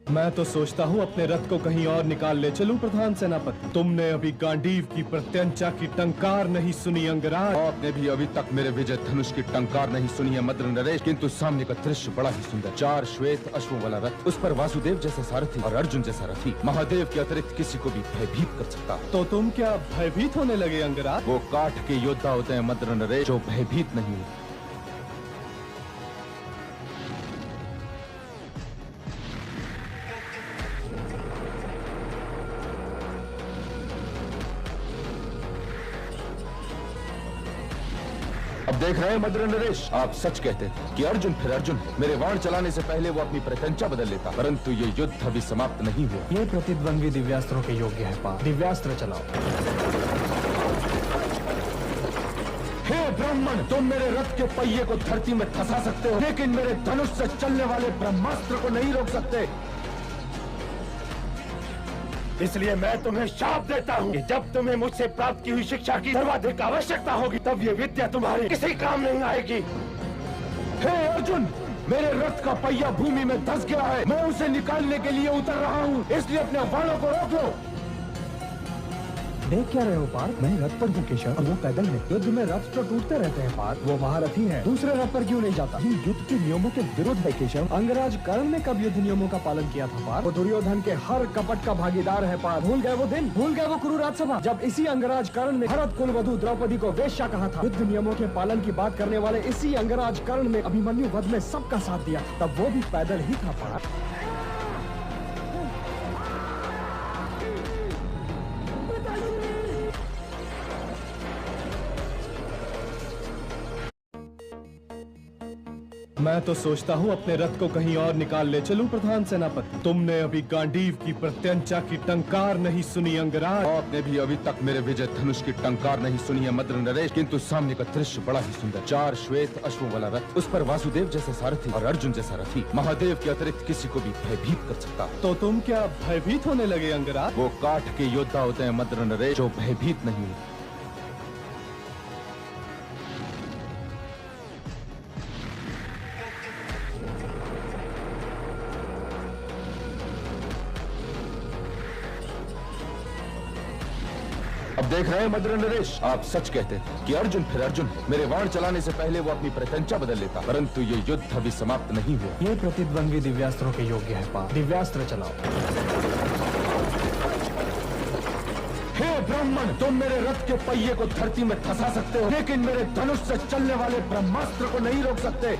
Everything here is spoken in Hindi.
मैं तो सोचता हूँ अपने रथ को कहीं और निकाल ले चलूं प्रधान सेनापति। तुमने अभी गांडीव की प्रत्यंचा की टंकार नहीं सुनी अंगराज। आपने भी अभी तक मेरे विजय धनुष की टंकार नहीं सुनी है मद्र नरेश, किंतु सामने का दृश्य बड़ा ही सुंदर। 4 श्वेत अश्वों वाला रथ, उस पर वासुदेव जैसा सारथी और अर्जुन जैसा रथी। महादेव के अतिरिक्त किसी को भी भयभीत कर सकता है। तो तुम क्या भयभीत होने लगे अंगराज? वो काठ के योद्धा होते हैं मद्र नरेश, जो भयभीत नहीं होते। अब देख रहे हैं मद्र नरेश, आप सच कहते थे कि अर्जुन फिर अर्जुन है। मेरे बाण चलाने से पहले वो अपनी प्रत्यंचा बदल लेता, परंतु ये युद्ध अभी समाप्त नहीं हुआ। ये प्रतिद्वंद्वी दिव्यास्त्रों के योग्य है पार्थ। दिव्यास्त्र चलाओ। हे ब्राह्मण, तुम मेरे रथ के पहिए को धरती में धंसा सकते हो, लेकिन मेरे धनुष से चलने वाले ब्रह्मास्त्र को नहीं रोक सकते। इसलिए मैं तुम्हें शाप देता हूँ कि जब तुम्हें मुझसे प्राप्त की हुई शिक्षा की सर्वाधिक आवश्यकता होगी, तब ये विद्या तुम्हारी किसी काम नहीं आएगी। हे अर्जुन, मेरे रथ का पहिया भूमि में धंस गया है। मैं उसे निकालने के लिए उतर रहा हूँ, इसलिए अपने बाणों को रोक लो। देख क्या रहे हो पार्थ? मैं रथ पर हूँ केशव और वो पैदल है। युद्ध में रथ तो टूटते रहते हैं पार्थ। वो महारथी है, दूसरे रथ पर क्यों नहीं जाता? ये युद्ध के नियमों के विरुद्ध है केशव। अंगराज कर्ण ने कब युद्ध नियमों का पालन किया था पार्थ? वो दुर्योधन के हर कपट का भागीदार है पार्थ। भूल गए वो दिन? भूल गए वो कुरु राजसभा, जब इसी अंगराज कर्ण ने भरत कुलवधु द्रौपदी को वेश्या कहा था? युद्ध नियमों के पालन की बात करने वाले इसी अंगराज कर्ण ने अभिमन्यु वध में सबका साथ दिया, तब वो भी पैदल ही था पार्थ। मैं तो सोचता हूँ अपने रथ को कहीं और निकाल ले चलूं प्रधान सेनापति। तुमने अभी गांडीव की प्रत्यंचा की टंकार नहीं सुनी अंगराज। आपने भी अभी तक मेरे विजय धनुष की टंकार नहीं सुनी है मद्र नरेश, किंतु सामने का दृश्य बड़ा ही सुंदर। 4 श्वेत अश्वों वाला रथ, उस पर वासुदेव जैसा सारथी और अर्जुन जैसा रथी। महादेव के अतिरिक्त किसी को भी भयभीत कर सकता है। तो तुम क्या भयभीत होने लगे अंगराज? वो काठ के योद्धा होते हैं मद्र नरेश, जो भयभीत नहीं होते। अब देख रहे हैं मद्र नरेश, आप सच कहते थे कि अर्जुन फिर अर्जुन है। मेरे बाण चलाने से पहले वो अपनी प्रत्यंचा बदल लेता, परंतु ये युद्ध अभी समाप्त नहीं हुआ। ये प्रतिद्वंद्वी दिव्यास्त्रों के योग्य है पार्थ। दिव्यास्त्र चलाओ। हे ब्राह्मण, तुम मेरे रथ के पहिए को धरती में धंसा सकते हो, लेकिन मेरे धनुष से चलने वाले ब्रह्मास्त्र को नहीं रोक सकते।